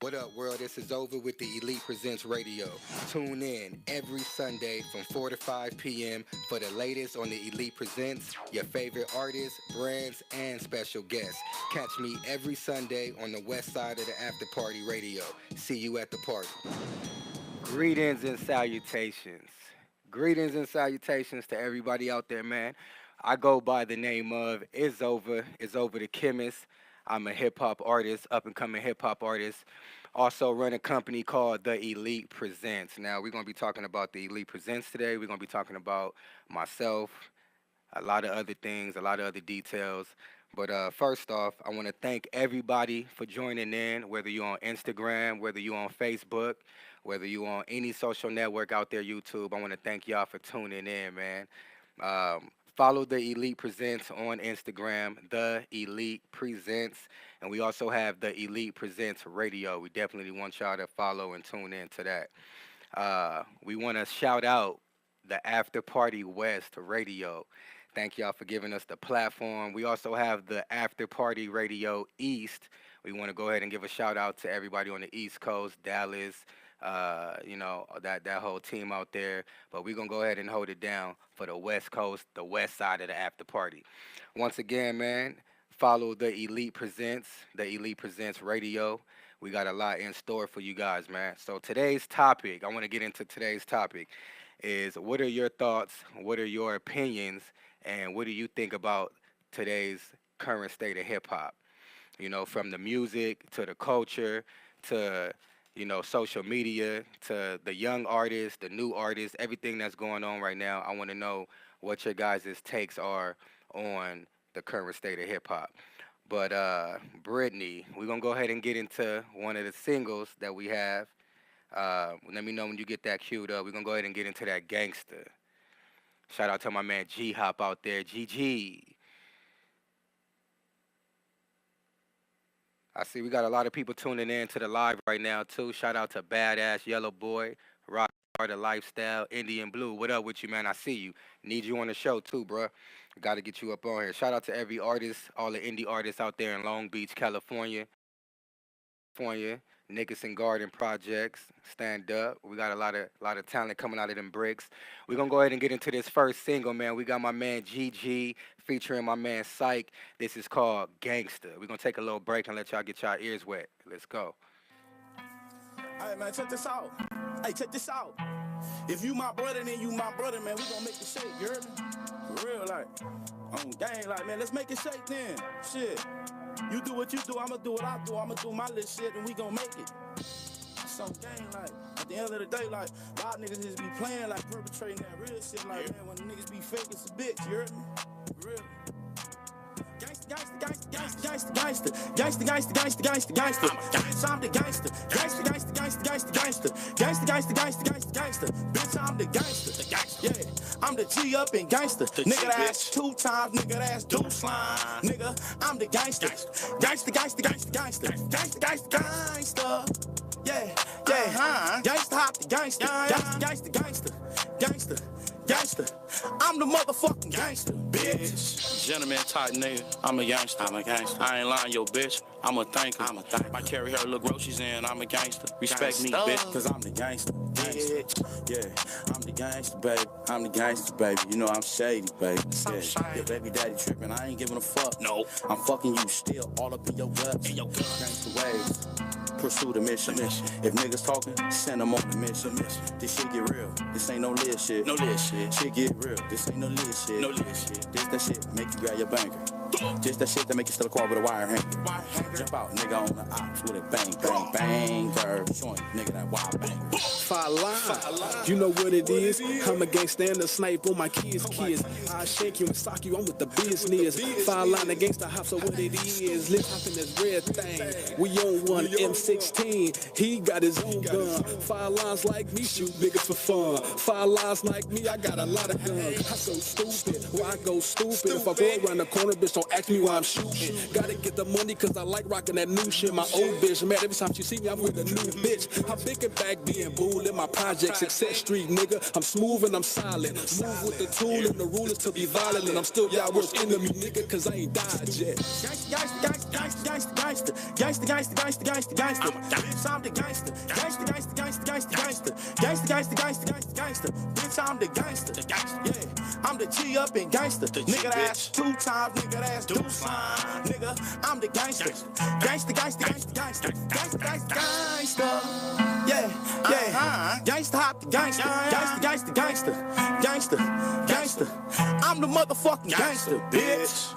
What up, world? This is Over with the Elite Presents Radio. Tune in every Sunday from 4 to 5 p.m. for the latest on the Elite Presents, your favorite artists, brands, and special guests. Catch me every Sunday on the west side of the After Party Radio. See you at the party. Greetings and salutations. Greetings and salutations to everybody out there, man. I go by the name of Is Over the Chemist. I'm a hip hop artist, up and coming hip hop artist. Also run a company called The Elite Presents. Now we're gonna be talking about The Elite Presents today. We're gonna be talking about myself, a lot of other things, a lot of other details. But first off, I want to thank everybody for joining in, whether you're on Instagram, whether you're on Facebook, whether you're on any social network out there, YouTube. I want to thank y'all for tuning in, man. Follow The Elite Presents on Instagram, The Elite Presents. And we also have The Elite Presents Radio. We definitely want y'all to follow and tune in to that. We want to shout out the After Party West Radio. Thank y'all for giving us the platform. We also have the After Party Radio East. We want to go ahead and give a shout out to everybody on the East Coast, Dallas, that whole team out there. But we're going to go ahead and hold it down for the West Coast, the west side of the After Party. Once again, man, follow The Elite Presents, The Elite Presents Radio. We got a lot in store for you guys, man. So today's topic, I want to get into today's topic, is what are your thoughts, what are your opinions, and what do you think about today's current state of hip-hop? You know, from the music to the culture to, social media to the young artists, the new artists, everything that's going on right now. I want to know what your guys' takes are on the current state of hip-hop. But, Brittany, we're going to go ahead and get into one of the singles that we have. Let me know when you get that queued up. We're going to go ahead and get into that Gangsta. Shout out to my man G-Hop out there. GG. I see we got a lot of people tuning in to the live right now, too. Shout out to Badass Yellow Boy, Rock Hard Lifestyle, Indian Blue. What up with you, man? I see you. Need you on the show, too, bruh. Got to get you up on here. Shout out to every artist, all the indie artists out there in Long Beach, California. Nickerson Garden Projects, stand up. We got a lot of talent coming out of them bricks. We're going to go ahead and get into this first single, man. We got my man GG featuring my man Psych. This is called Gangsta. We're going to take a little break and let y'all get y'all ears wet. Let's go. Hey, man, check this out. Check this out. If you my brother, then you my brother, man. We gonna make it shake, you heard me? For real, like, on gang, like, man, let's make it shake then. Shit. You do what you do, I'ma do what I do. I'ma do my little shit, and we gon' make it. Some gang, like, at the end of the day, like, a lot of niggas just be playing, like, perpetrating that real shit. Like, man, when the niggas be fake, it's a bitch, you heard me? For real. Gangsta. Bitch, I'm the gangster. Bitch, I'm the gangster. Yeah, I'm the G up in gangster. Nigga that's 2 times, nigga that's do slime. Nigga, I'm the gangster. Gangster. Yeah. Gangsta hop the gangster. Gangster. I'm the motherfucking gangster, bitch. Gentleman type nigga, I'm a gangster. I ain't lying, yo, bitch. I'm a thinker. I carry her little groceries in, I'm a gangster. Respect me, bitch. Cause I'm the gangster, bitch. Yeah, I'm the gangster, baby. You know I'm shady, baby. Yeah, your baby daddy tripping, I ain't giving a fuck. No. I'm fucking you still all up in your guts. Gangster ways. Pursue the mission. If niggas talking, send them on the mission. This shit get real. This ain't no lit shit. Shit get real. This ain't no lit shit. This that shit make you grab your banker. Just that shit that make you still a car with a wire hanger. Jump out, nigga on the ops with a banger. Showing nigga that wild banger. Five line. You know what it is. I'm a gangsta and a snipe on my kids. I shake you and sock you, I'm with the business. Five line against the hop, so what it is. Let's hop in this red thing. We on one M16. He got his own gun. 5 lines like me shoot niggas for fun. 5 lines like me, I got a lot of guns. I so stupid, why I go stupid? If I go around the corner, bitch, don't ask me why I'm shooting. Gotta get the money cause I like rocking that new shit. My old bitch mad every time she see me, I'm with a new bitch. I'm big and back being bull in my project, Success Street, nigga. I'm smooth and I'm silent. Move with the tool and the rulers to be violent. And I'm still y'all worst enemy, nigga, cause I ain't died yet. Gangster. Bitch, I'm the gangster. Gangster. Bitch, I'm the gangster. Yeah, I'm the G up and gangster. Nigga, that's 2 times. Nigga, that's 2 times. Nigga, I'm the gangster. Gangster. Yeah. Gangsta hop the gangster. Gangster. I'm the motherfucking gangster, bitch.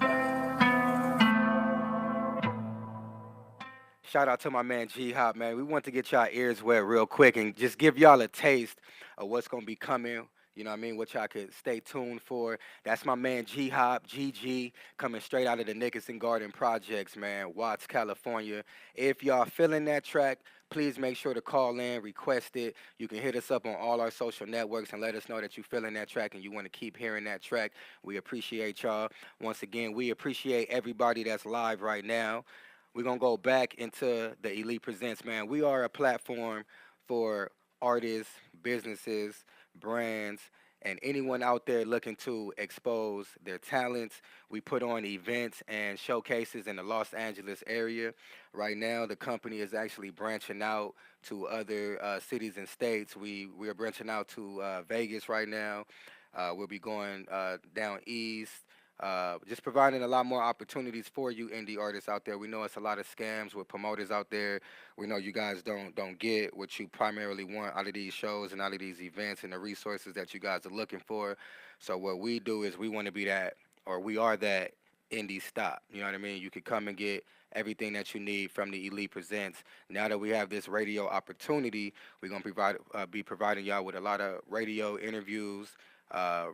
Shout out to my man G-Hop, man. We want to get y'all ears wet real quick and just give y'all a taste of what's going to be coming. You know what I mean? What y'all could stay tuned for. That's my man G-Hop, GG, coming straight out of the Nickerson Garden Projects, man. Watts, California. If y'all feeling that track, please make sure to call in, request it. You can hit us up on all our social networks and let us know that you're feeling that track and you want to keep hearing that track. We appreciate y'all. Once again, we appreciate everybody that's live right now. We're going to go back into the Elite Presents, man. We are a platform for artists, businesses, brands, and anyone out there looking to expose their talents. We put on events and showcases in the Los Angeles area. Right now, the company is actually branching out to other cities and states. We are branching out to Vegas right now. We'll be going down east. Just providing a lot more opportunities for you indie artists out there. We know it's a lot of scams with promoters out there. We know you guys don't get what you primarily want out of these shows and out of these events and the resources that you guys are looking for. So what we do is we want to be that, or we are that indie stop. You know what I mean? You could come and get everything that you need from the Elite Presents. Now that we have this radio opportunity, we're going to be providing y'all with a lot of radio interviews,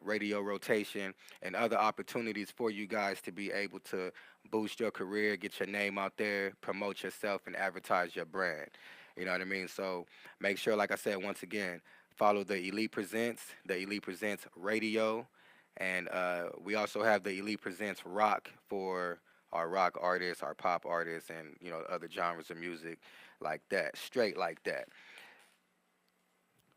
radio rotation, and other opportunities for you guys to be able to boost your career, get your name out there, promote yourself, and advertise your brand. You know what I mean? So make sure, like I said, once again, follow the Elite Presents Radio, and we also have the Elite Presents Rock for our rock artists, our pop artists, and other genres of music like that, straight like that.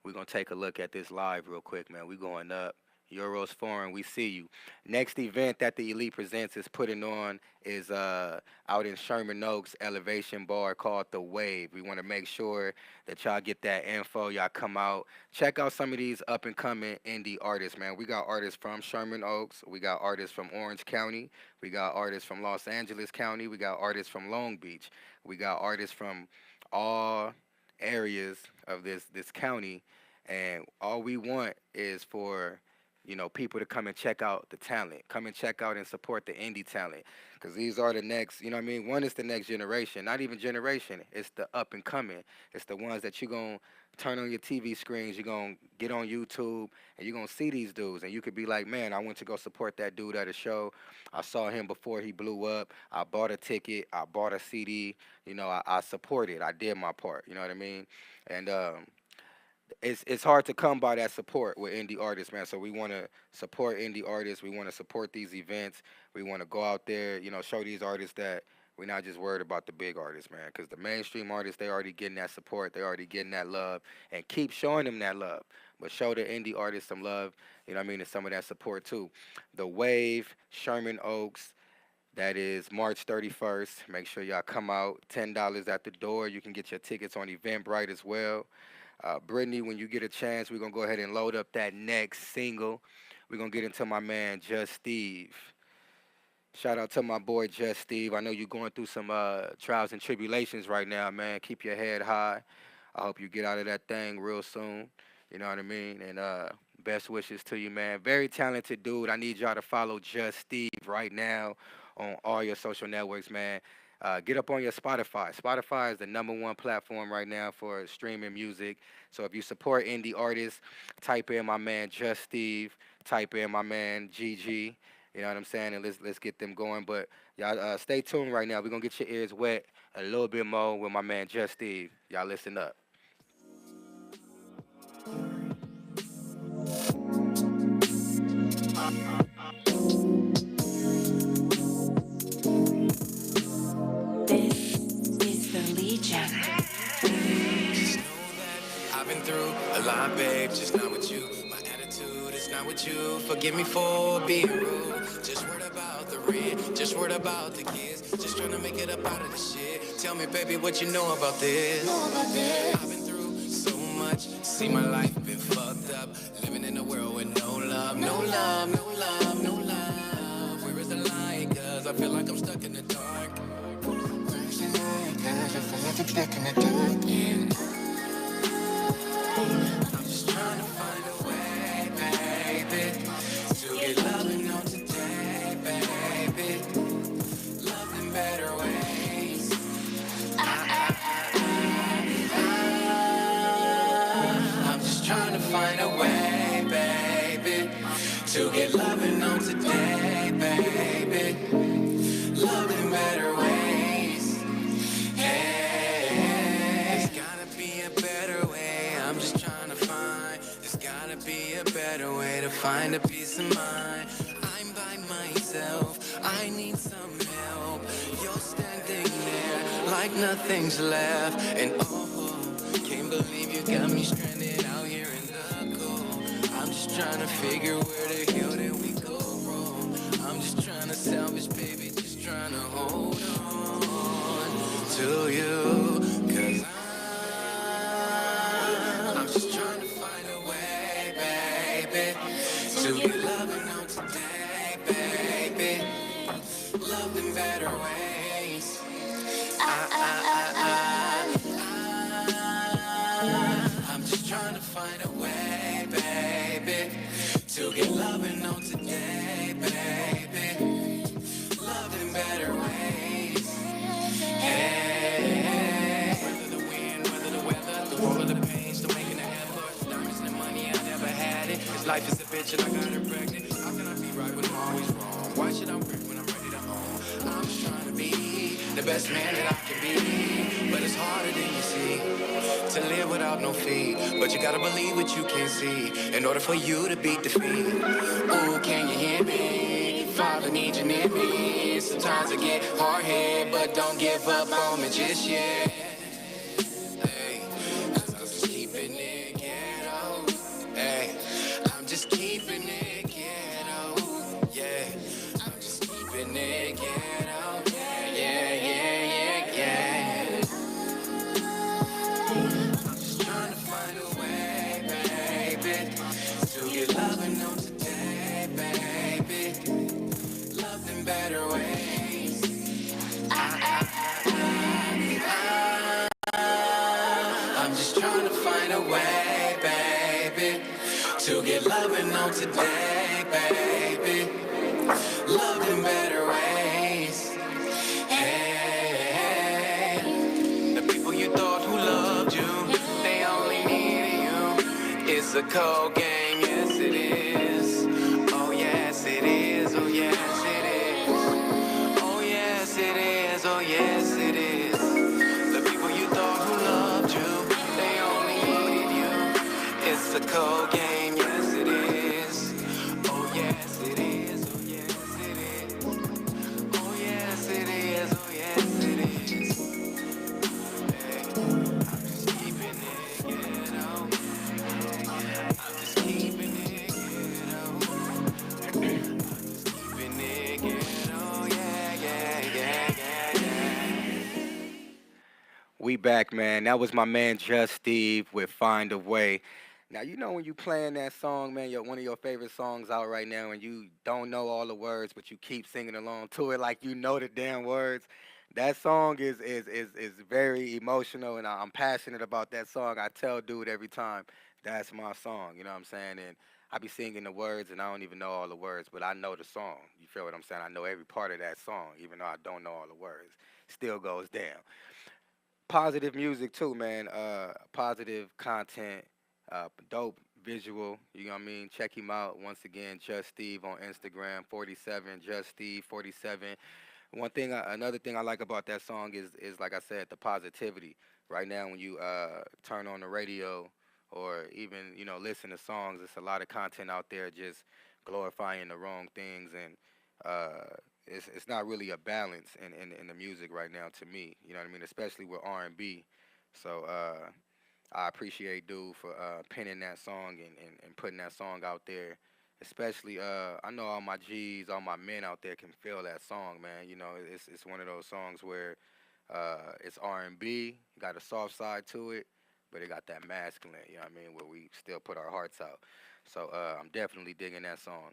We're going to take a look at this live real quick, man. We're going up. Euros Foreign, we see you. Next event that the Elite Presents is putting on is out in Sherman Oaks, Elevation Bar, called The Wave. We want to make sure that y'all get that info. Y'all come out. Check out some of these up-and-coming indie artists, man. We got artists from Sherman Oaks. We got artists from Orange County. We got artists from Los Angeles County. We got artists from Long Beach. We got artists from all areas of this county, and all we want is for people to come and check out the talent, come and check out and support the indie talent, because these are the next, one is the next generation, not even generation, it's the up and coming. It's the ones that you're going to turn on your TV screens, you're going to get on YouTube, and you're going to see these dudes, and you could be like, man, I went to go support that dude at a show. I saw him before he blew up. I bought a ticket. I bought a CD. I supported. I did my part. You know what I mean? And it's hard to come by that support with indie artists, man. So we want to support indie artists. We want to support these events. We want to go out there, show these artists that we're not just worried about the big artists, man, because the mainstream artists, they already getting that support. They already getting that love, and keep showing them that love. But show the indie artists some love, and some of that support too. The Wave, Sherman Oaks, that is March 31st. Make sure y'all come out. $10 at the door. You can get your tickets on Eventbrite as well. Brittany, when you get a chance, we're going to go ahead and load up that next single. We're going to get into my man, Just Steve. Shout out to my boy, Just Steve. I know you're going through some trials and tribulations right now, man. Keep your head high. I hope you get out of that thing real soon. You know what I mean? And best wishes to you, man. Very talented dude. I need y'all to follow Just Steve right now on all your social networks, man. Get up on your Spotify. Spotify is the #1 platform right now for streaming music. So if you support indie artists, type in my man Just Steve, type in my man GG. You know what I'm saying? And let's get them going. But y'all stay tuned right now. We're gonna get your ears wet a little bit more with my man Just Steve. Y'all listen up. Just know that I've been through a lot, babe, just not with you. My attitude is not with you. Forgive me for being rude. Just worried about the rent, just worried about the kids. Just trying to make it up out of the shit. Tell me, baby, what you know about this? I've been through so much. See my life been fucked up. Living in a world with no love, no love, no love, no love. Where is the light? Cause I feel like I'm stuck in the dark. Where's the light? Cause I feel like I'm stuck in the dark. I'm just trying to find a way, baby, to get loving on today, baby. Love in better ways. I'm just trying to find a way, baby, to get loving on today, baby. Love in better ways. Hey, there's gotta be a better way. I'm just trying to find. There's gotta be a better way to find a peace of mind. I'm by myself. I need some help. You're standing there like nothing's left. And oh, can't believe you got me stranded out here in the cold. I'm just trying to figure where the hell did we go wrong. I'm just trying to salvage, baby, just trying to hold on to you. Cause I'm just trying to find a way, baby, to get loving on today, baby. Love in better ways. I'm just trying to find a way, baby, to get loving on today, baby. Love in better ways. Hey, whether the wind, whether the weather, the war or the pain, still making it effort. Diamonds and the money, I never had it. This life is a bitch and I got her pregnant. How can I be right when I'm always wrong? Why should I work when I'm ready to own? I'm just trying to be the best man that I can be. But it's harder than you see to live without no feet. But you gotta believe what you can see in order for you to beat defeat. Ooh, can you hear me? Father needs you near me. Sometimes I get hard-headed, but don't give up on me just yet. Hey, 'cause I'm just keeping it ghetto. Hey, I'm just keeping it ghetto. Yeah, I'm just keeping it ghetto. Yeah, yeah, yeah, yeah. I'm just trying to find a way, baby, to get loving on today, baby. Love in better ways. I'm just trying to find a way, baby, to get loving on today, baby. Love in better ways. Hey, the people you thought who loved you, they only needed you. It's a cold game, yes it is. Oh yes it is, oh yes it is. Oh yes it is, oh yes it is. The people you thought who loved you, they only needed you. It's a cold game, yes it is. Oh yes it is, oh yes it is. Oh yes it is, oh yes it is. Hey, I'm just keeping it ghetto. I'm just keeping it ghetto. I'm just keeping it ghetto. Yeah, yeah, yeah, yeah, yeah. We back, man. That was my man Just Steve with Find a Way. Now, you know when you playing that song, man, one of your favorite songs out right now, and you don't know all the words, but you keep singing along to it like you know the damn words. That song is very emotional, and I'm passionate about that song. I tell dude every time, that's my song, you know what I'm saying? And I be singing the words, and I don't even know all the words, but I know the song. You feel what I'm saying? I know every part of that song, even though I don't know all the words. Still goes down. Positive music too, man. Positive content, dope visual. You know what I mean? Check him out once again. Just Steve on Instagram, 47. Just Steve 47. Another thing I like about that song is like I said, the positivity. Right now, when you turn on the radio or even listen to songs, there's a lot of content out there just glorifying the wrong things and it's not really a balance in the music right now to me. You know what I mean? Especially with R&B. So I appreciate dude for penning that song and putting that song out there. Especially I know all my G's, all my men out there can feel that song, man. You know, it's one of those songs where it's R&B, got a soft side to it, but it got that masculine, you know what I mean, where we still put our hearts out. So I'm definitely digging that song.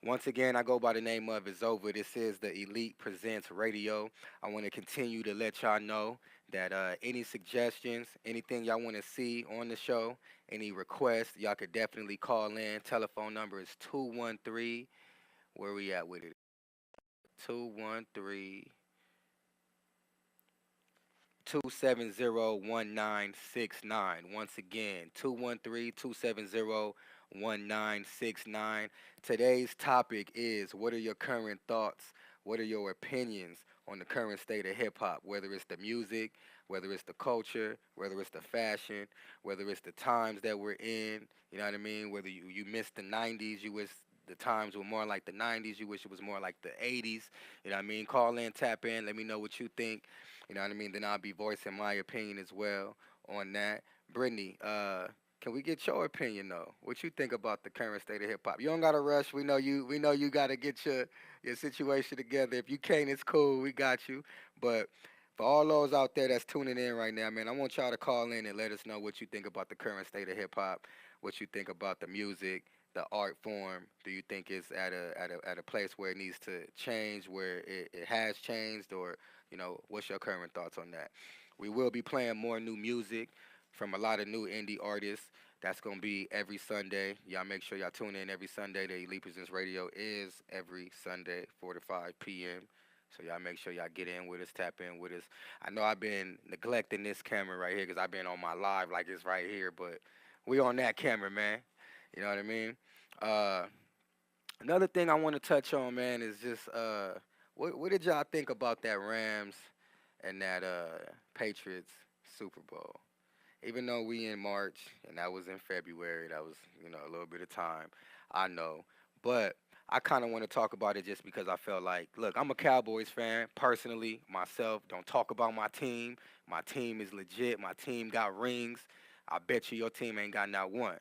Once again, I go by the name of It's Over. This is the Elite Presents Radio. I want to continue to let y'all know that any suggestions, anything y'all want to see on the show, any requests, y'all could definitely call in. Telephone number is 213. Where we at with it? 213 270 1969. Once again, 213 270 1969. Today's topic is, what are your current thoughts? What are your opinions on the current state of hip hop? Whether it's the music, whether it's the culture, whether it's the fashion, whether it's the times that we're in, you know what I mean? Whether you missed the 90s, you wish the times were more like the 90s, you wish it was more like the 80s, you know what I mean? Call in, tap in, let me know what you think. You know what I mean? Then I'll be voicing my opinion as well on that. Brittany, can we get your opinion though? What you think about the current state of hip hop? You don't gotta rush. We know you. We know you gotta get your situation together. If you can't, it's cool. We got you. But for all those out there that's tuning in right now, man, I want y'all to call in and let us know what you think about the current state of hip hop. What you think about the music, the art form. Do you think it's at a place where it needs to change, where it has changed, or what's your current thoughts on that? We will be playing more new music from a lot of new indie artists. That's gonna be every Sunday. Y'all make sure y'all tune in every Sunday. The Elite Presents Radio is every Sunday, 4 to 5 p.m. So y'all make sure y'all get in with us, tap in with us. I know I've been neglecting this camera right here because I've been on my live like it's right here, but we on that camera, man. You know what I mean? Uh, Another thing I want to touch on, man, is just what did y'all think about that Rams and that Patriots Super Bowl? Even though we in March and that was in February, that was a little bit of time, I know, but I kind of want to talk about it just because I felt like, look, I'm a Cowboys fan personally myself. Don't talk about my team. My team is legit. My team got rings. I bet you your team ain't got not one.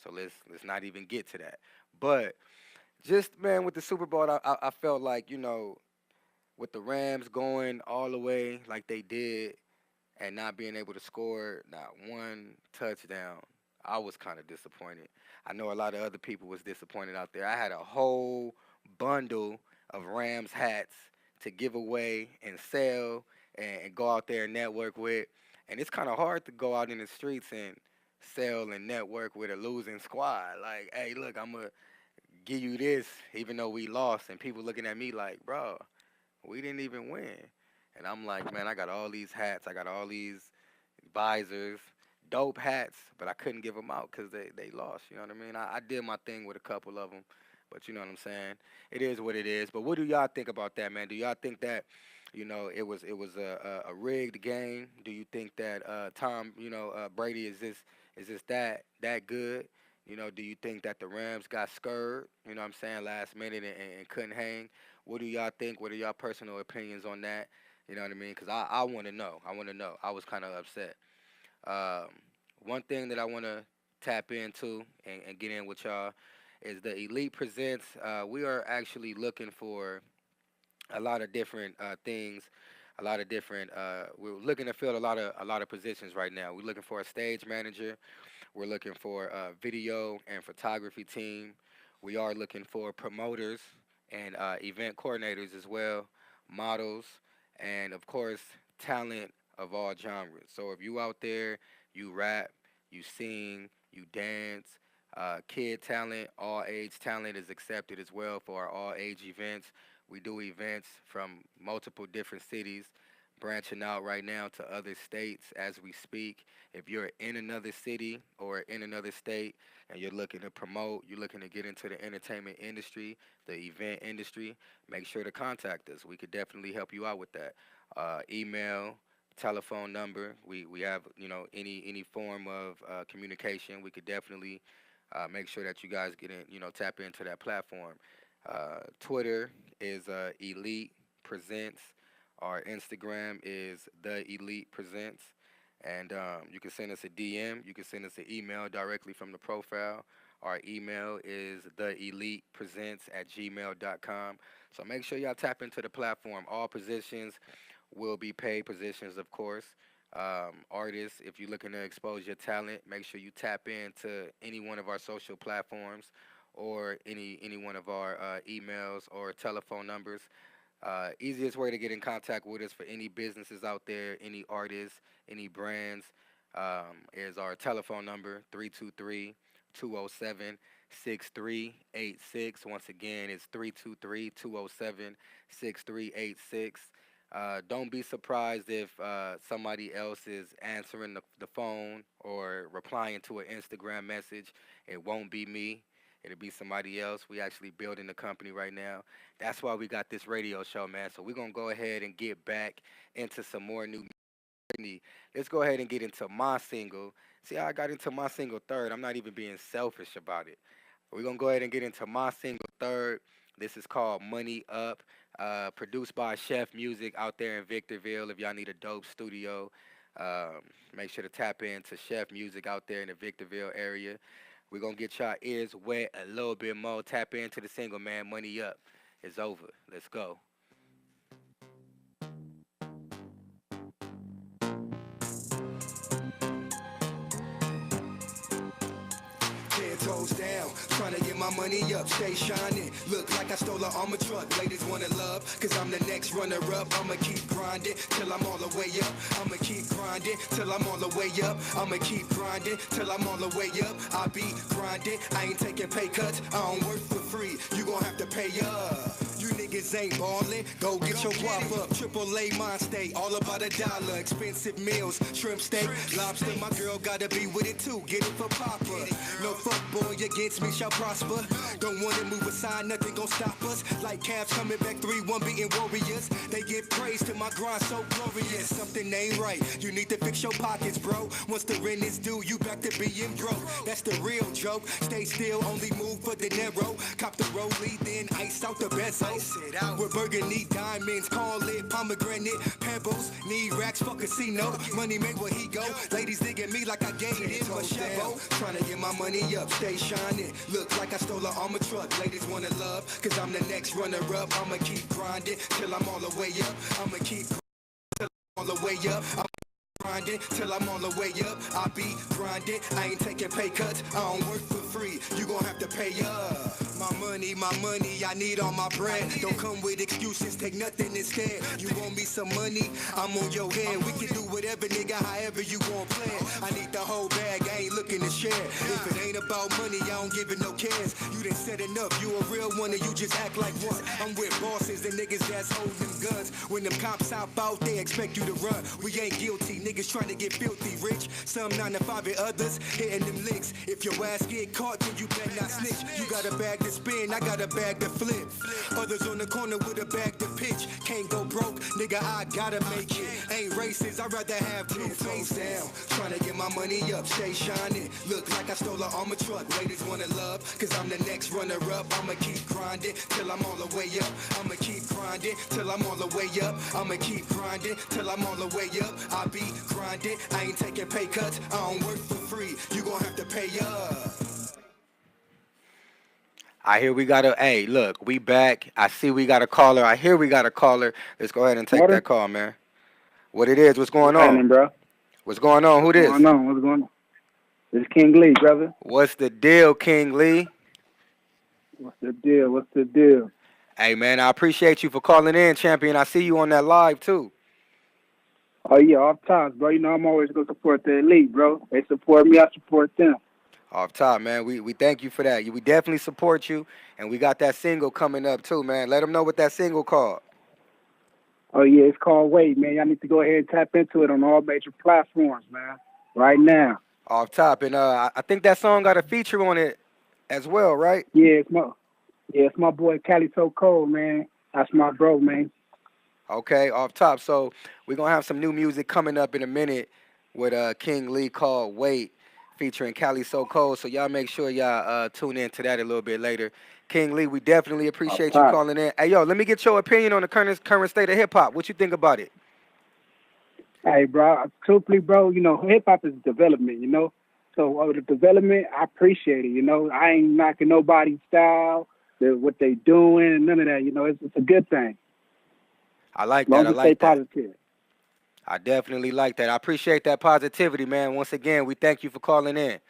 So let's not even get to that. But just man, with the Super Bowl, I felt like with the Rams going all the way like they did and not being able to score not one touchdown, I was kind of disappointed. I know a lot of other people was disappointed out there. I had a whole bundle of Rams hats to give away and sell and go out there and network with. And it's kind of hard to go out in the streets and sell and network with a losing squad. Like, hey, look, I'm going to give you this even though we lost. And people looking at me like, bro, we didn't even win. And I'm like, man, I got all these hats. I got all these visors, dope hats, but I couldn't give them out because they lost. You know what I mean? I did my thing with a couple of them, but you know what I'm saying? It is what it is. But what do y'all think about that, man? Do y'all think that, it was a rigged game? Do you think that Tom, Brady is this that good? Do you think that the Rams got scared, you know what I'm saying, last minute and couldn't hang? What do y'all think? What are y'all personal opinions on that? You know what I mean? Because I want to know. I want to know. I was kind of upset. Um, One thing that I want to tap into and get in with y'all is the Elite Presents. We are actually looking for a lot of different things, a lot of different. We're looking to fill a lot of positions right now. We're looking for a stage manager. We're looking for a video and photography team. We are looking for promoters and event coordinators as well, models, and of course, talent of all genres. So if you out there, you rap, you sing, you dance, kid talent, all age talent is accepted as well for our all age events. We do events from multiple different cities, branching out right now to other states as we speak. If you're in another city or in another state and you're looking to promote, you're looking to get into the entertainment industry, the event industry, make sure to contact us. We could definitely help you out with that. Email, telephone number. We have any form of communication. We could definitely make sure that you guys get in, tap into that platform. Twitter is Elite Presents. Our Instagram is The Elite Presents. And you can send us a DM. You can send us an email directly from the profile. Our email is theelitepresents@gmail.com. So make sure y'all tap into the platform. All positions will be paid positions, of course. Artists, if you're looking to expose your talent, make sure you tap into any one of our social platforms or any one of our emails or telephone numbers. Easiest way to get in contact with us for any businesses out there, any artists, any brands, is our telephone number 323-207-6386. Once again, it's 323-207-6386. Don't be surprised if somebody else is answering the phone or replying to an Instagram message. It won't be me. It'll be somebody else. We actually building the company right now. That's why we got this radio show, man. So we're gonna go ahead and get back into some more new music. Let's go ahead and get into my single. See how I got into my single third? I'm not even being selfish about it. We're gonna go ahead and get into my single third. This is called Money Up, produced by Chef Music out there in Victorville. If y'all need a dope studio, make sure to tap into Chef Music out there in the Victorville area. We're gonna get y'all ears wet a little bit more. Tap into the single, man. Money Up. It's over. Let's go. 10 toes down, trying to get my money up, stay shining. Look like I stole an armor truck, ladies wanna love, cause I'm the next runner up. I'ma keep grinding till I'm all the way up. I'ma keep grinding till I'm all the way up. I'ma keep grinding till I'm all the way up. I be grinding, I ain't taking pay cuts, I don't work for free, you gon' have to pay up. You niggas ain't ballin', go get your guap up. Triple A mind state, all about $1. Expensive meals, shrimp steak, lobster. My girl gotta be with it too, get it for Papa. No fuck boy against me shall prosper. Don't wanna move aside, nothing gon' stop us. Like Cavs coming back 3-1 beating Warriors. They give praise to my grind so glorious. Something ain't right, you need to fix your pockets, bro. Once the rent is due, you back to being broke. That's the real joke. Stay still, only move for the narrow. Cop the rollie, then ice out the bezel. With burgundy diamonds, call it pomegranate. Pebbles, need racks for casino. Money made where he go. Ladies digging me like I gave him a shovel. Trying to get my money up, stay shining. Look like I stole an armor truck. Ladies wanna love, cause I'm the next runner up. I'ma keep grinding till I'm all the way up. I'ma keep grinding till I'm all the way up. Grinding till I'm all the way up. I be grinding, I ain't taking pay cuts. I don't work for free, you gon' have to pay up. My money, I need all my bread. Don't come with excuses, take nothing instead. You want me some money, I'm on your head. We can do whatever, nigga, however you gon' play it. I need the whole bag, I ain't looking to share. If it ain't about money, I don't give it no cares. You done said enough, you a real one and you just act like one. I'm with bosses and niggas that's holding guns. When them cops hop out, they expect you to run. We ain't guilty, niggas trying to get filthy rich. Some 9 to 5 and others hitting them licks. If your ass get caught, then you better not snitch. You got a bag to spin, I got a bag to flip. Others on the corner with a bag to pitch. Can't go broke, nigga, I gotta make it. Ain't racist, I'd rather have blue face down. Trying to get my money up, stay shining. Look like I stole an armor truck. Ladies wanna love, cause I'm the next runner up. I'ma keep grinding till I'm all the way up. I'ma keep grinding till I'm all the way up. I'ma keep grinding till I'm all the way up. I be grinding, I ain't taking pay cuts. I don't work for free, you gon' have to pay up. I hear we got a, hey, look, we back. I see we got a caller. I hear we got a caller. Let's go ahead and take that call, man. What it is, what's going on? Bro. What's going on? Who this? What's going on? What's going on? This is King Lee, brother. What's the deal, King Lee? What's the deal? What's the deal? Hey, man, I appreciate you for calling in, champion. I see you on that live, too. Oh, yeah, off tops, bro. You know I'm always going to support the elite, bro. They support me, I support them. Off top, man. We thank you for that. We definitely support you, and we got that single coming up, too, man. Let them know what that single called. Oh, yeah, it's called Wait, man. Y'all need to go ahead and tap into it on all major platforms, man, right now. Off top. And I think that song got a feature on it as well, right? Yeah, it's my boy Cali So Cold, man. That's my bro, man. Okay, off top. So we're going to have some new music coming up in a minute with King Lee called Wait, featuring Cali So Cold. So y'all make sure y'all tune in to that a little bit later. King Lee, we definitely appreciate you calling in. Hey, yo, let me get your opinion on the current state of hip hop. What you think about it? Hey, bro, truthfully, bro, hip hop is development, So the development, I appreciate it, I ain't knocking nobody's style, what they doing, none of that, it's a good thing. I like that. I like stay that. Positive. I definitely like that. I appreciate that positivity, man. Once again, we thank you for calling in.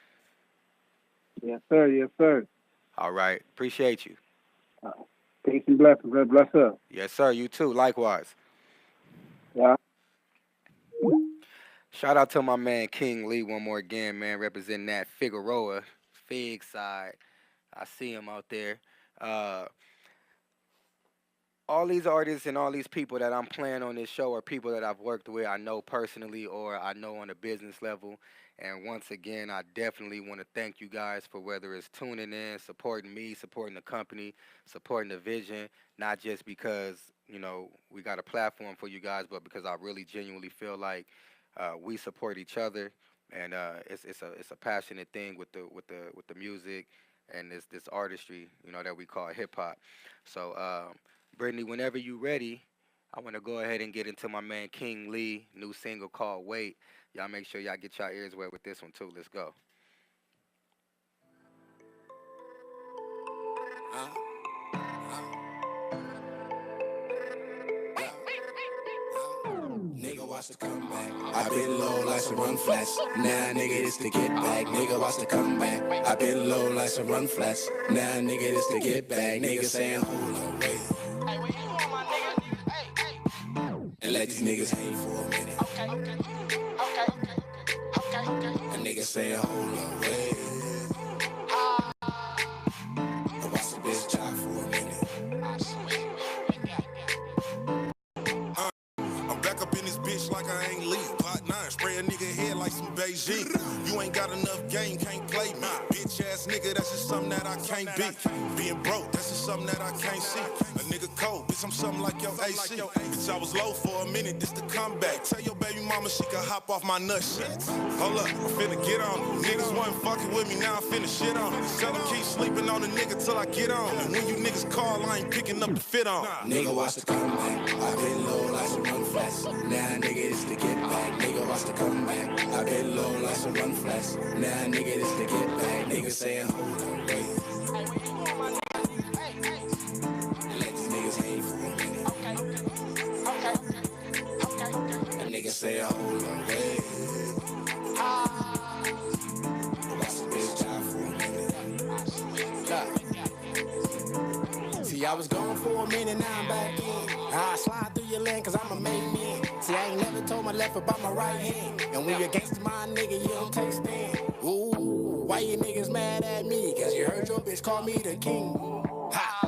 Yes, sir. Yes, sir. All right. Appreciate you. Peace and blessings. God bless up. Yes, sir. You too. Likewise. Yeah. Shout out to my man King Lee one more again, man, representing that Figueroa, Fig side. I see him out there. All these artists and all these people that I'm playing on this show are people that I've worked with, I know personally or I know on a business level. And once again, I definitely want to thank you guys for whether it's tuning in, supporting me, supporting the company, supporting the vision, not just because, we got a platform for you guys, but because I really genuinely feel like we support each other, and it's a passionate thing with the music and this artistry, that we call hip hop. So, Brittany, whenever you ready, I want to go ahead and get into my man King Lee new single called "Wait." Y'all make sure y'all get y'all ears wet with this one too. Let's go. Nigga, watch the comeback. I been low like some run flats. Now, nigga, this to get back. Nigga, watch the comeback. I been low like some run flats. Now, nigga, this to get back. Nigga saying, hold on, wait. Hey, where you going, my nigga? Hey. And let these niggas hate for a minute. Okay. A nigga saying, hold on, wait. And watch the bitch job for a minute. I'm back up in this bitch like I ain't leave. Pot 9, spray a nigga head like some Beijing. You ain't got enough game, can't play me. Bitch ass nigga, that's just something that I can't be. Being broke, that's just something that I can't see. A nigga cold, bitch, I'm something like your AC. Bitch, I was low for a minute, this the comeback. Tell your baby mama she can hop off my nut shit. Hold up, I'm finna get on it. Niggas wasn't fucking with me, now I'm finna shit on it. Tell them keep sleeping on the nigga till I get on. And when you niggas call, I ain't picking up the fit on. Nigga, watch the comeback. I been low like some run flats. Now, nigga, this to get back. Nigga, watch the comeback. I been low like some run flats. Now, nigga, this to get back. Nigga saying, hold on, wait. And let these niggas hate for a minute. A nigga saying, hold on, wait. And watch the bitch die for a minute. See, I was gone for a minute, now I'm back in. I slide through your lane cause I'm a main man. See, I ain't never told my left about my right hand. And when you're against my nigga, you don't take stand. Ooh, why you niggas mad at me? Cause you heard your bitch call me the king. Ha!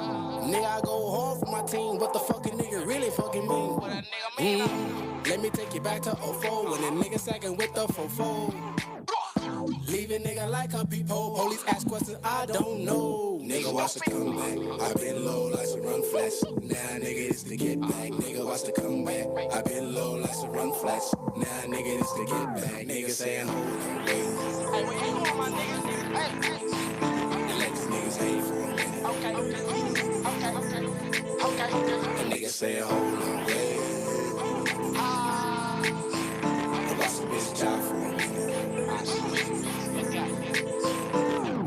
Nigga, I go hard for my team. What the fucking nigga really fucking mean? Let me take you back to 04 when the nigga sacking with the fofo. Leave a nigga like a peephole. Police ask questions I don't know. Nigga, watch the comeback. I been low like some run flats. Now, nigga, this to get back. Nigga, watch the comeback. I been low like some run flats. Now, nigga, this to get back. Nigga saying, hold on, wait. Hey, where you going, my nigga? Hey. And let these niggas hate for a minute. Okay. A nigga saying, hold on, wait. And watch the bitch job for a minute.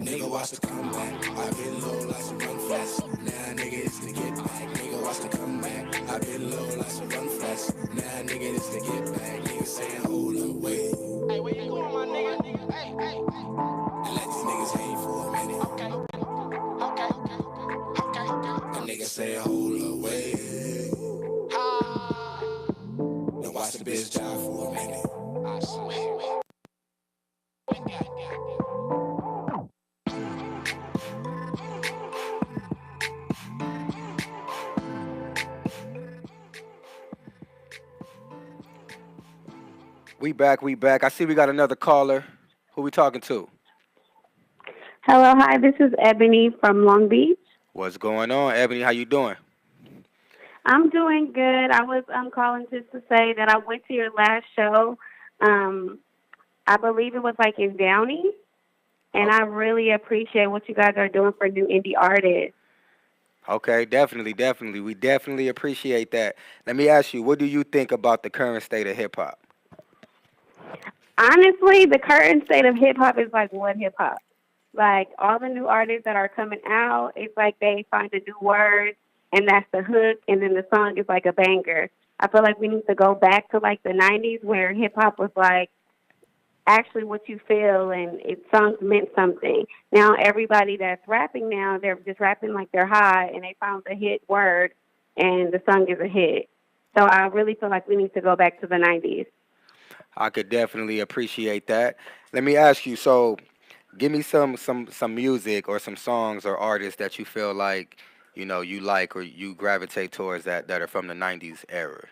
Nigga, watch the comeback. I been low like some run flats. Now, nigga, this to get back. Nigga, watch the comeback. I been low like some run flats. Now, nigga, this to get back. Nigga saying, hold on, wait. Hey, where you going, my nigga? Hey. And let these niggas hate for a minute. Okay. A nigga saying, hold on, wait. And watch the bitch job for a minute. We back. I see we got another caller. Who we talking to? Hello, hi, this is Ebony from Long Beach. What's going on, Ebony? How you doing? I'm doing good. I was calling just to say that I went to your last show, I believe it was like in Downey. And Oh, I really appreciate what you guys are doing for new indie artists. okay, definitely, definitely. We definitely appreciate that. Let me ask you, what do you think about the current state of hip hop? Honestly, the current state of hip hop is like what hip hop? Like all the new artists that are coming out, it's like they find a new word and that's the hook and then the song is like a banger. I feel like we need to go back to like the 90s where hip hop was like actually what you feel and it songs meant something. Now everybody that's rapping now, they're just rapping like they're high and they found the hit word and the song is a hit. So I really feel like we need to go back to the 90s. I could definitely appreciate that. Let me ask you, so give me some music or some songs or artists that you feel like, you like or you gravitate towards that are from the 90s era.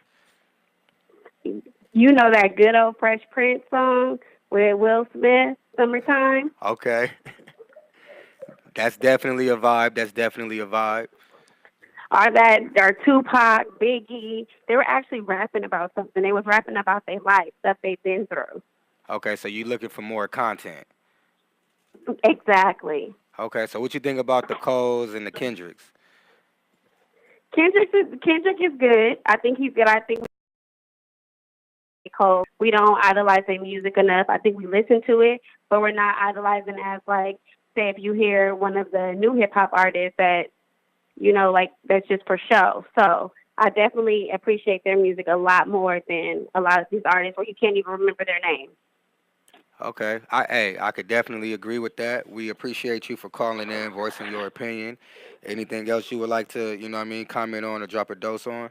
You know that good old Fresh Prince song with Will Smith, Summertime? Okay. That's definitely a vibe. That's definitely a vibe. Or Tupac, Biggie. They were actually rapping about something. They was rapping about their life, stuff they've been through. Okay, so you looking for more content. Exactly. Okay, so what you think about the Coles and the Kendricks? Kendrick is good. I think he's good. I think Cole. We don't idolize their music enough. I think we listen to it, but we're not idolizing as like, say, if you hear one of the new hip hop artists that like that's just for show. So I definitely appreciate their music a lot more than a lot of these artists where you can't even remember their name. Okay, I could definitely agree with that. We appreciate you for calling in, voicing your opinion. Anything else you would like to, comment on or drop a dose on?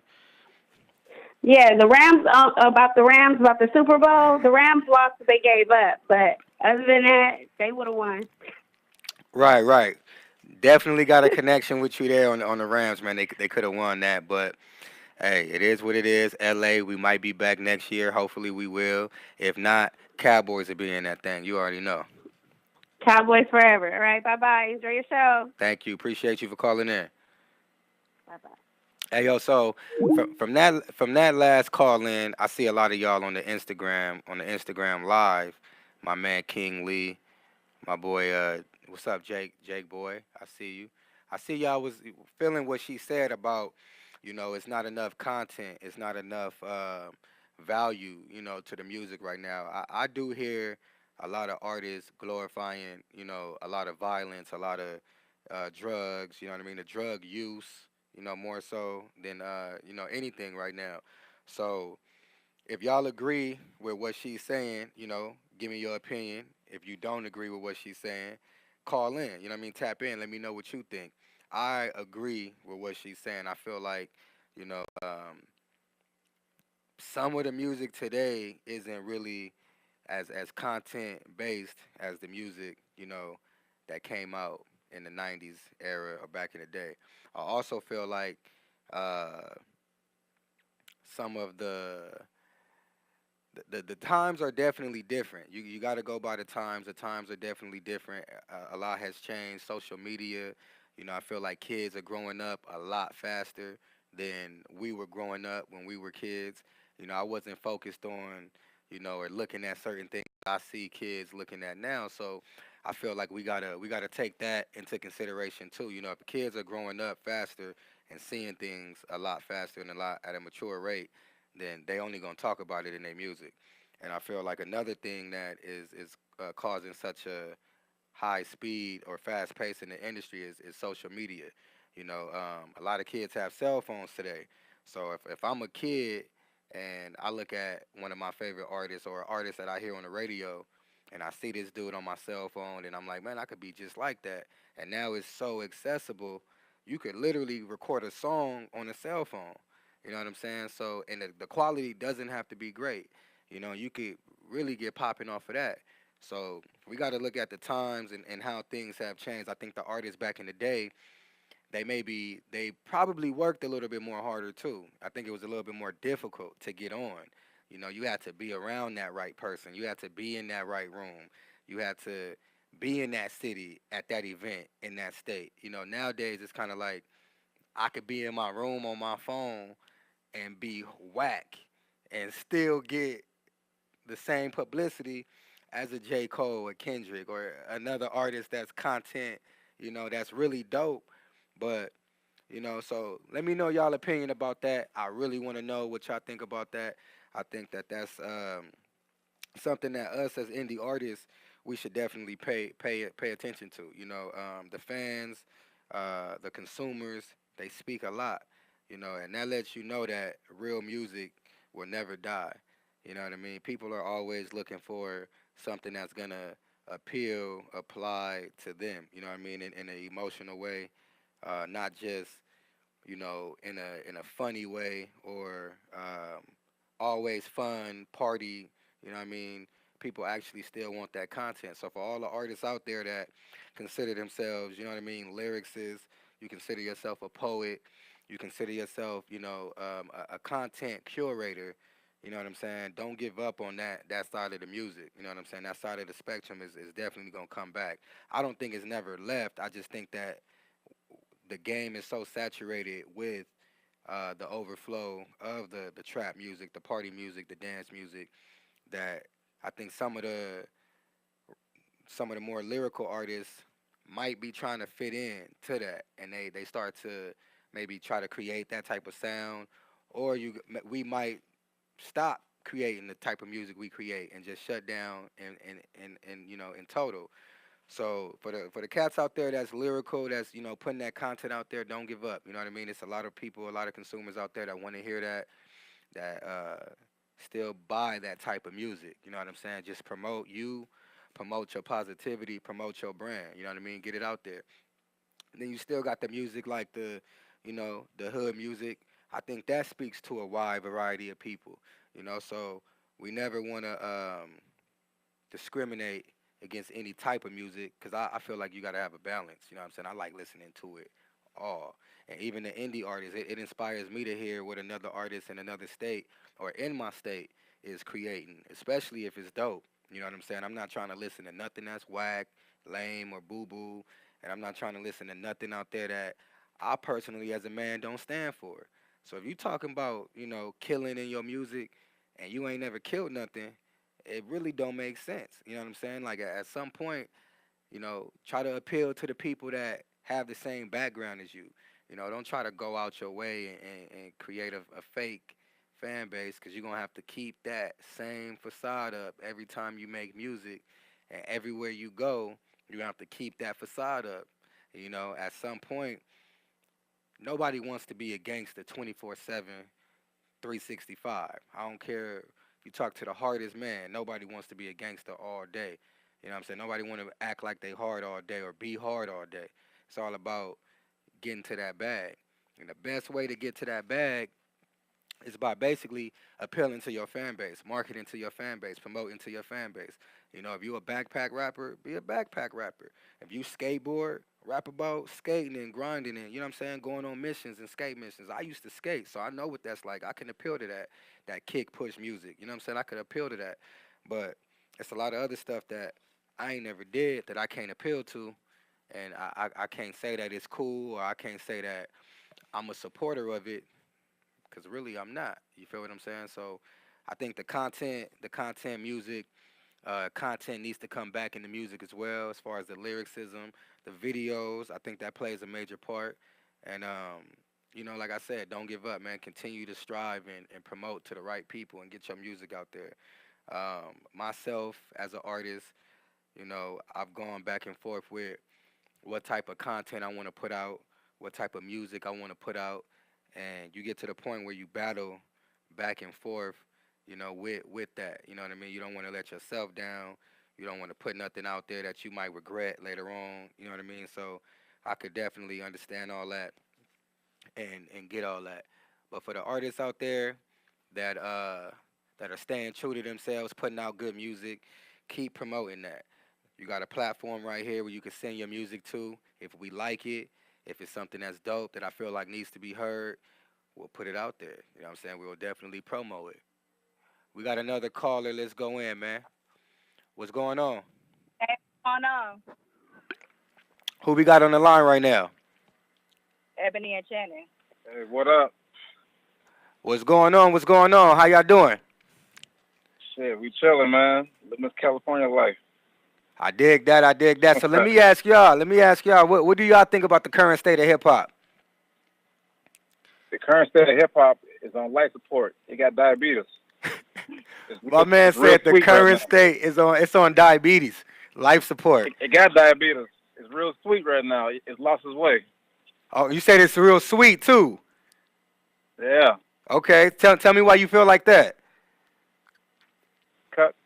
Yeah, the Rams about the Super Bowl. The Rams lost, they gave up. But other than that, they would have won. Right, right. Definitely got a connection with you there on the Rams, man. They could have won that, but hey, it is what it is. LA, we might be back next year. Hopefully we will. If not, Cowboys will be in that thing. You already know. Cowboys forever. All right, bye-bye. Enjoy your show. Thank you. Appreciate you for calling in. Bye-bye. Hey yo, so from that last call in, I see a lot of y'all on the Instagram live. My man King Lee, my boy, what's up, Jake boy? I see you. I see y'all was feeling what she said about, it's not enough content, it's not enough value, to the music right now. I do hear a lot of artists glorifying, a lot of violence, a lot of drugs, you know what I mean, the drug use, more so than anything right now. So if y'all agree with what she's saying, give me your opinion. If you don't agree with what she's saying, call in. You know what I mean? Tap in. Let me know what you think. I agree with what she's saying. I feel like, some of the music today isn't really as content based as the music, that came out in the 90s era or back in the day. I also feel like uh, some of the times are definitely different. You got to go by the times. The times are definitely different. A lot has changed. Social media, I feel like kids are growing up a lot faster than we were growing up when we were kids. I wasn't focused on, or looking at certain things I see kids looking at now. So I feel like we gotta take that into consideration too. If the kids are growing up faster and seeing things a lot faster and a lot at a mature rate, then they only gonna talk about it in their music. And I feel like another thing that is causing such a high speed or fast pace in the industry is social media. A lot of kids have cell phones today. So if I'm a kid and I look at one of my favorite artists or artists that I hear on the radio and I see this dude on my cell phone and I'm like, man, I could be just like that. And now it's so accessible. You could literally record a song on a cell phone. You know what I'm saying? So, and the quality doesn't have to be great. You could really get popping off of that. So, we got to look at the times and how things have changed. I think the artists back in the day, they probably worked a little bit more harder too. I think it was a little bit more difficult to get on. You had to be around that right person. You had to be in that right room. You had to be in that city at that event in that state. Nowadays it's kind of like I could be in my room on my phone and be whack and still get the same publicity as a J. Cole or Kendrick or another artist that's content, that's really dope. But, so let me know y'all opinion about that. I really want to know what y'all think about that. I think that that's something that us as indie artists we should definitely pay attention to. The fans, the consumers, they speak a lot. And that lets you know that real music will never die. You know what I mean? People are always looking for something that's gonna apply to them. You know what I mean? In an emotional way, not just in a funny way or always fun party. You know what I mean? People actually still want that content. So for all the artists out there that consider themselves, you know what I mean, lyricists, you consider yourself a poet, you consider yourself, a content curator. You know what I'm saying? Don't give up on that side of the music. You know what I'm saying? That side of the spectrum is definitely gonna come back. I don't think it's never left. I just think that the game is so saturated with the overflow of the trap music, the party music, the dance music, that I think some of the more lyrical artists might be trying to fit in to that, and they start to maybe try to create that type of sound, or we might stop creating the type of music we create and just shut down and in total. So for the cats out there that's lyrical, that's putting that content out there, don't give up. You know what I mean? It's a lot of people, a lot of consumers out there that want to hear that still buy that type of music. You know what I'm saying? Just promote your positivity, promote your brand. You know what I mean? Get it out there. And then you still got the music like the hood music. I think that speaks to a wide variety of people. So we never want to discriminate against any type of music, because I feel like you got to have a balance. You know what I'm saying? I like listening to it all. And even the indie artists, it inspires me to hear what another artist in another state or in my state is creating, especially if it's dope. You know what I'm saying? I'm not trying to listen to nothing that's whack, lame, or boo-boo. And I'm not trying to listen to nothing out there that I personally, as a man, don't stand for. So if you talking about, killing in your music and you ain't never killed nothing, it really don't make sense. You know what I'm saying? Like at some point, try to appeal to the people that have the same background as you. Don't try to go out your way and create a fake fan base, because you're going to have to keep that same facade up every time you make music. And everywhere you go, you have to keep that facade up. At some point, nobody wants to be a gangster 24/7, 365. I don't care if you talk to the hardest man. Nobody wants to be a gangster all day. You know what I'm saying? Nobody want to act like they hard all day or be hard all day. It's all about getting to that bag. And the best way to get to that bag is by basically appealing to your fan base, marketing to your fan base, promoting to your fan base. If you a backpack rapper, be a backpack rapper. If you skateboard, rap about skating and grinding and, you know what I'm saying, going on missions and skate missions. I used to skate, so I know what that's like. I can appeal to that kick push music. You know what I'm saying? I could appeal to that. But it's a lot of other stuff that I ain't never did that I can't appeal to. And I can't say that it's cool, or I can't say that I'm a supporter of it, because really I'm not. You feel what I'm saying? So I think the content music, content needs to come back in the music as well, as far as the lyricism, the videos. I think that plays a major part. And, like I said, don't give up, man. Continue to strive and promote to the right people and get your music out there. Myself, as an artist, I've gone back and forth with what type of content I want to put out, what type of music I want to put out. And you get to the point where you battle back and forth, with that. You know what I mean? You don't want to let yourself down. You don't want to put nothing out there that you might regret later on. You know what I mean? So I could definitely understand all that and get all that. But for the artists out there that are staying true to themselves, putting out good music, keep promoting that. You got a platform right here where you can send your music to. If we like it, if it's something that's dope that I feel like needs to be heard, we'll put it out there. You know what I'm saying? We'll definitely promo it. We got another caller. Let's go in, man. What's going on? Hey, what's going on? Who we got on the line right now? Ebony and Channing. Hey, what up? What's going on? What's going on? How y'all doing? Shit, we chilling, man. Living this California life. I dig that. I dig that. So let me ask y'all. What do y'all think about the current state of hip hop? The current state of hip hop is on life support. It got diabetes. My man said the current state is on diabetes, life support. It got diabetes. It's real sweet right now. It's lost its way. Oh, you said it's real sweet too. Yeah. Okay, tell me why you feel like that.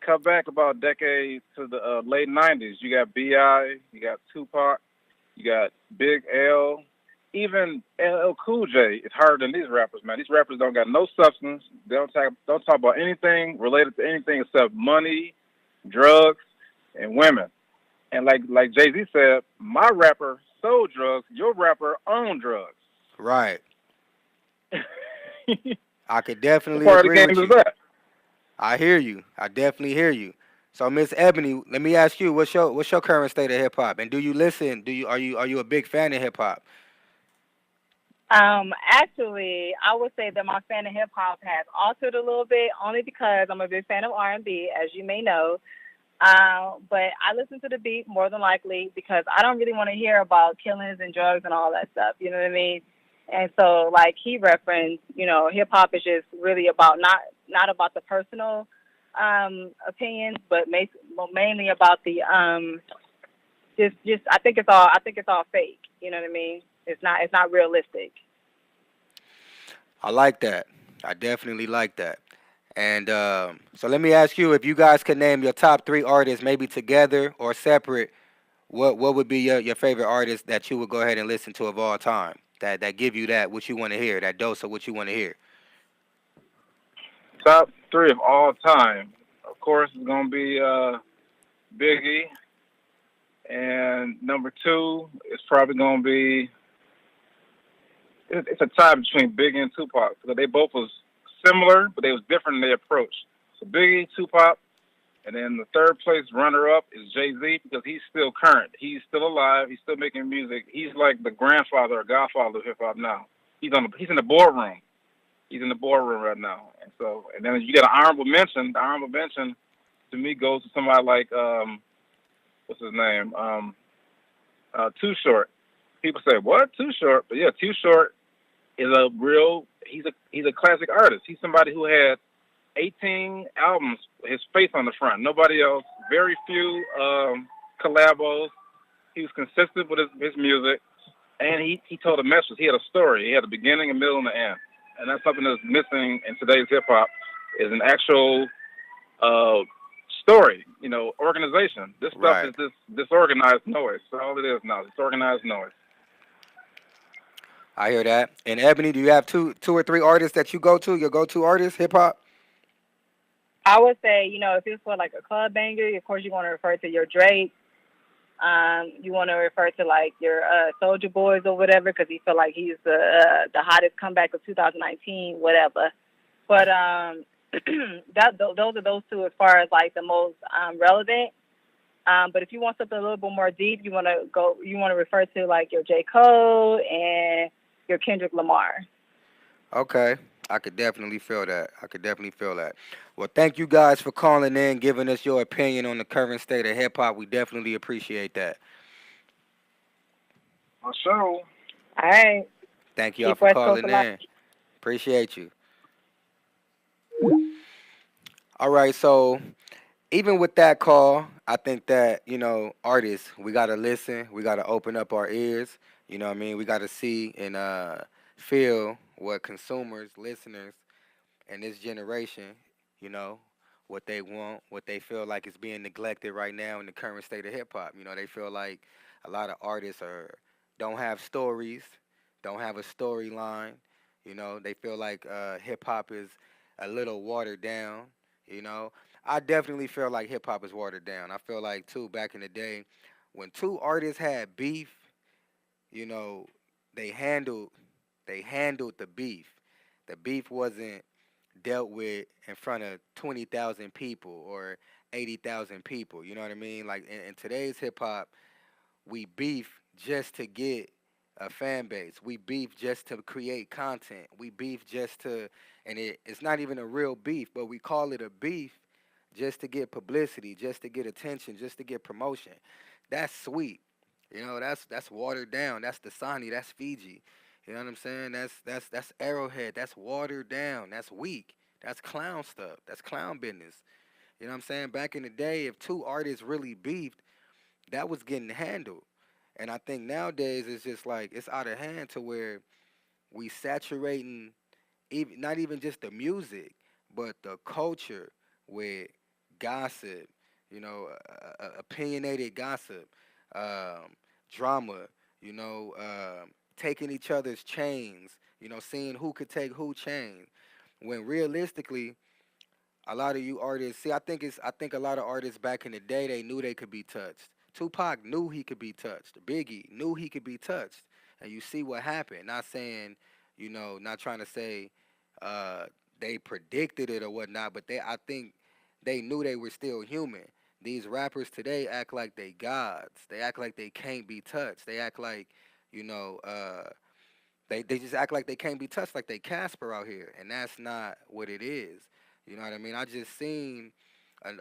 Cut back about a decade to the late 90s. You got B.I., you got Tupac, you got Big L, even LL Cool J is harder than these rappers, man. These rappers don't got no substance. They don't talk about anything related to anything except money, drugs, and women. And like Jay-Z said, my rapper sold drugs, your rapper owned drugs. Right. I could definitely what part agree of the game with is you. that? I hear you. I definitely hear you. So, Miss Ebony, let me ask you, what's your current state of hip hop? And do you listen? Are you a big fan of hip hop? Actually, I would say that my fan of hip hop has altered a little bit, only because I'm a big fan of R&B, as you may know. But I listen to the beat more than likely because I don't really want to hear about killings and drugs and all that stuff. You know what I mean? And so, like he referenced, hip hop is just really about not about the personal opinions, but mainly about the just I think it's all fake. You know what I mean? It's not realistic. I like that. I definitely like that. And so let me ask you, if you guys could name your top 3 artists, maybe together or separate, what would be your favorite artist that you would go ahead and listen to of all time? That give you that what you want to hear, that dose of what you want to hear. Top 3 of all time, of course, is gonna be Biggie, and number 2 is probably gonna be. It's a tie between Biggie and Tupac because they both was similar, but they was different in their approach. So Biggie, Tupac, and then the third place runner-up is Jay-Z because he's still current. He's still alive. He's still making music. He's like the grandfather or godfather of hip-hop now. He's in the boardroom. He's in the boardroom right now. And then you got an honorable mention. The honorable mention to me goes to somebody like what's his name? Too Short. People say, what? Too Short? But yeah, Too Short is he's a classic artist. He's somebody who had 18 albums, his face on the front. Nobody else. Very few collabos. He was consistent with his music, and he told a message. He had a story. He had a beginning, a middle, and an end. And that's something that's missing in today's hip hop is an actual story. Organization. This stuff is disorganized noise. That's all it is now. It's organized noise. I hear that. And Ebony, do you have two or three artists that you go to? Your go-to artists, hip hop? I would say, if it's for like a club banger, of course you want to refer to your Drake. You want to refer to like your Soulja Boys or whatever, because you feel like he's the hottest comeback of 2019, whatever. But those are those two as far as like the most relevant. But if you want something a little bit more deep, you want to refer to like your J. Cole and your Kendrick Lamar. Okay. I could definitely feel that. Well, thank you guys for calling in, giving us your opinion on the current state of hip-hop. We definitely appreciate that. For sure. All right. Thank y'all for calling in. Appreciate you. All right, so even with that call, I think that, artists, we got to listen. We got to open up our ears. You know what I mean? We got to see and feel what consumers, listeners, and this generation, what they want, what they feel like is being neglected right now in the current state of hip-hop. They feel like a lot of artists don't have stories, don't have a storyline. They feel like hip-hop is a little watered down. I definitely feel like hip-hop is watered down. I feel like, too, back in the day, when two artists had beef, they handled the beef. The beef wasn't dealt with in front of 20,000 people or 80,000 people. You know what I mean? Like in today's hip hop, we beef just to get a fan base. We beef just to create content. We beef just to, and it's not even a real beef, but we call it a beef just to get publicity, just to get attention, just to get promotion. That's sweet. You know, that's watered down. That's Dasani. That's Fiji. You know what I'm saying? That's Arrowhead. That's watered down. That's weak. That's clown stuff. That's clown business. You know what I'm saying? Back in the day, if two artists really beefed, that was getting handled. And I think nowadays it's just like it's out of hand to where we saturating even not even just the music, but the culture with gossip, opinionated gossip, um, drama, taking each other's chains, seeing who could take who chain. When realistically, a lot of you artists, see, I think a lot of artists back in the day they knew they could be touched. Tupac knew he could be touched. Biggie knew he could be touched. And you see what happened. Not saying, not trying to say uh, they predicted it or whatnot, but I think they knew they were still human. These rappers today act like they gods. They act like they can't be touched. They act like, you know, uh, they just act like they can't be touched, like they Casper out here, and that's not what it is. You know what I mean? I just seen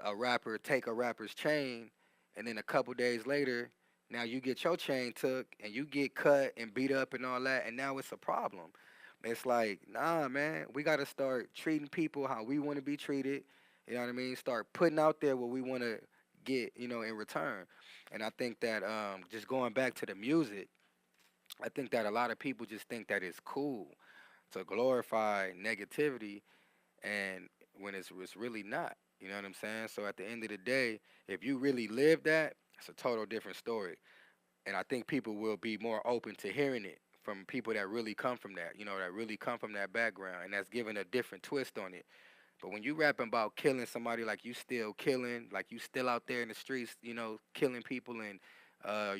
a rapper take a rapper's chain, and then a couple days later, now you get your chain took, and you get cut and beat up and all that, and now it's a problem. It's like, nah, man, we got to start treating people how we want to be treated. You know what I mean? Start putting out there what we want to get, in return. And I think that just going back to the music, I think that a lot of people just think that it's cool to glorify negativity, and when it's really not. You know what I'm saying? So at the end of the day, if you really live that, it's a total different story. And I think people will be more open to hearing it from people that really come from that, that really come from that background, and that's giving a different twist on it. But when you rapping about killing somebody, like you still killing, like you still out there in the streets, killing people, and what I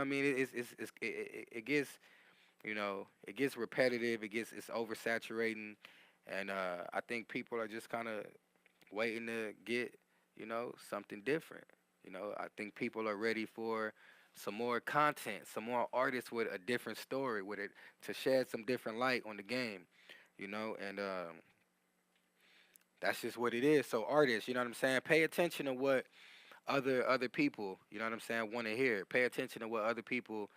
mean, it gets, it gets repetitive, it's oversaturating, and I think people are just kind of waiting to get, something different. I think people are ready for some more content, some more artists with a different story, with it to shed some different light on the game, and that's just what it is. So artists, you know what I'm saying? Pay attention to what other people, you know what I'm saying, want to hear. Pay attention to what other people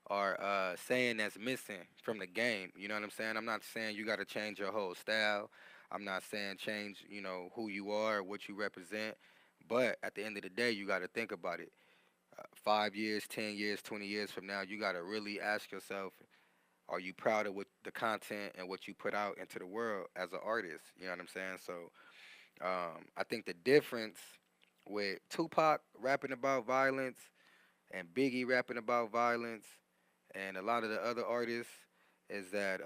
are saying that's missing from the game. You know what I'm saying? I'm not saying you got to change your whole style. I'm not saying change, who you are, what you represent. But at the end of the day, you got to think about it. 5 years, 10 years, 20 years from now, you got to really ask yourself, are you proud of what the content and what you put out into the world as an artist? You know what I'm saying? So I think the difference with Tupac rapping about violence and Biggie rapping about violence and a lot of the other artists is that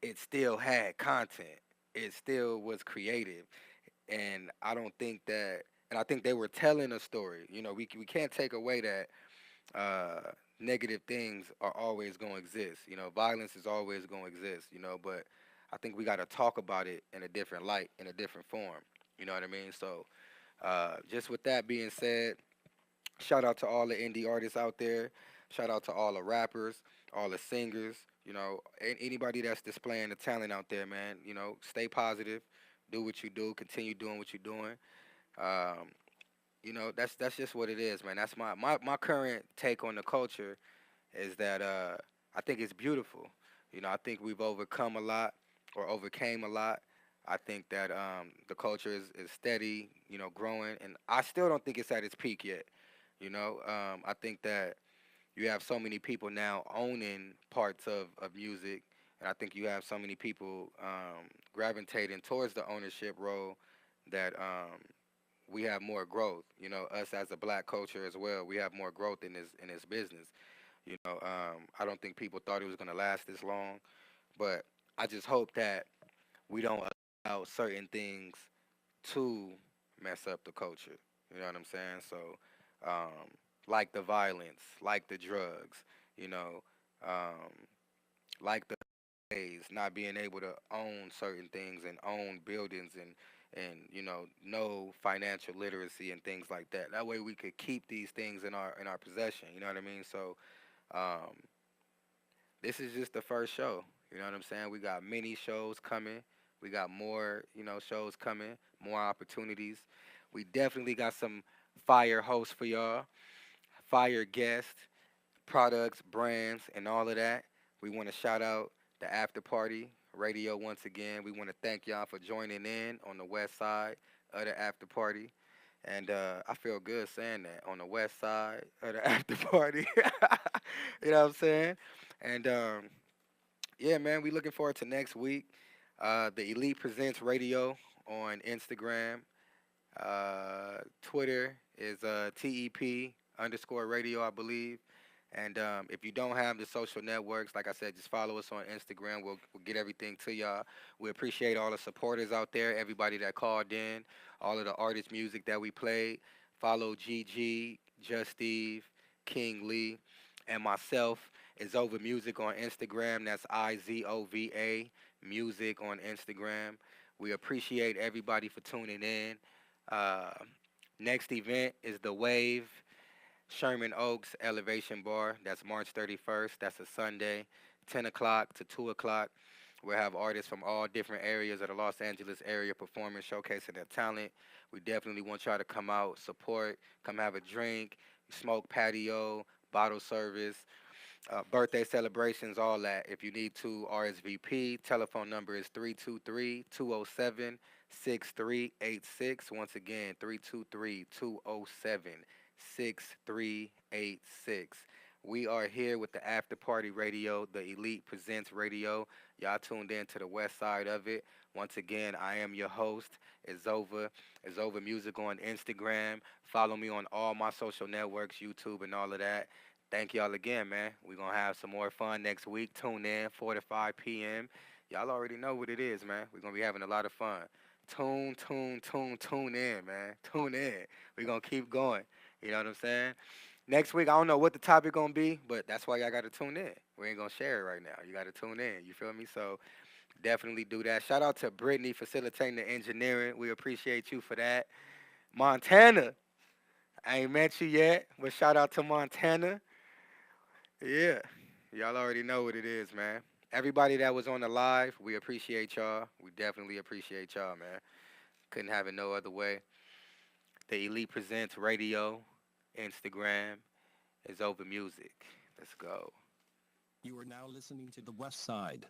it still had content. It still was creative. And I don't think that, and I think they were telling a story. We can't take away that negative things are always going to exist. Violence is always going to exist, but I think we got to talk about it in a different light, in a different form. You know what I mean? So just with that being said, shout out to all the indie artists out there. Shout out to all the rappers, all the singers, anybody that's displaying the talent out there, man. Stay positive, do what you do, continue doing what you're doing. That's just what it is, man. That's my current take on the culture is that I think it's beautiful. I think we've overcome a lot or overcame a lot. I think that the culture is steady, growing, and I still don't think it's at its peak yet. I think that you have so many people now owning parts of music, and I think you have so many people gravitating towards the ownership role that we have more growth. Us as a black culture as well, we have more growth in this business. I don't think people thought it was gonna last this long, but I just hope that we don't allow certain things to mess up the culture. You know what I'm saying? So, like the violence, like the drugs, you know, um, like the ways, not being able to own certain things and own buildings and know financial literacy and things like that. That way we could keep these things in our possession. You know what I mean? So, this is just the first show. You know what I'm saying? We got many shows coming. We got more, shows coming, more opportunities. We definitely got some fire hosts for y'all, fire guests, products, brands, and all of that. We want to shout out the After Party Radio once again. We want to thank y'all for joining in on the west side of the After Party. And I feel good saying that, on the west side of the After Party. You know what I'm saying? And yeah, man, we looking forward to next week. The Elite Presents Radio on Instagram. Twitter is TEP_radio, I believe. And if you don't have the social networks, like I said, just follow us on Instagram. We'll get everything to y'all. We appreciate all the supporters out there, everybody that called in, all of the artist music that we played. Follow GG, Just Steve, King Lee, and myself. Izova Music on Instagram. That's IZOVA Music on Instagram. We appreciate everybody for tuning in. Next event is The Wave, Sherman Oaks Elevation Bar. That's March 31st. That's a Sunday, 10 o'clock to 2 o'clock. We'll have artists from all different areas of the Los Angeles area performing, showcasing their talent. We definitely want y'all to come out, support, come have a drink, smoke patio, bottle service, birthday celebrations, all that. If you need to RSVP, telephone number is 323-207-6386. Once again, 323-207-6386. We are here with the After Party Radio, the Elite Presents Radio. Y'all tuned in to the west side of it. Once again, I am your host, Izova Music on Instagram. Follow me on all my social networks, YouTube and all of that. Thank y'all again, man. We're going to have some more fun next week. Tune in, 4 to 5 p.m. Y'all already know what it is, man. We're going to be having a lot of fun. Tune in, man. Tune in. We're going to keep going. You know what I'm saying? Next week, I don't know what the topic going to be, but that's why y'all got to tune in. We ain't going to share it right now. You got to tune in. You feel me? So definitely do that. Shout out to Brittany facilitating the engineering. We appreciate you for that. Montana. I ain't met you yet, but shout out to Montana. Yeah. Y'all already know what it is, man. Everybody that was on the live, we appreciate y'all. We definitely appreciate y'all, man. Couldn't have it no other way. The Elite Presents Radio, Instagram, Izova Music. Let's go. You are now listening to the West Side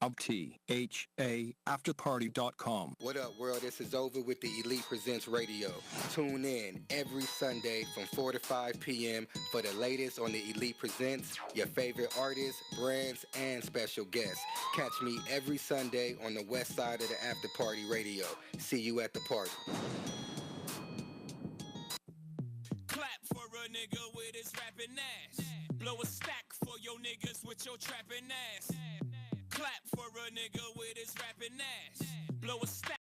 of THA Afterparty.com. What up, world? This is Over with the Elite Presents Radio. Tune in every Sunday from 4 to 5 p.m. for the latest on the Elite Presents, your favorite artists, brands, and special guests. Catch me every Sunday on the west side of the After Party Radio. See you at the party. Clap for a nigga with his rapping ass. Blow a stack for your niggas with your trapping ass. Clap for a nigga with his rapping ass. Blow a stack.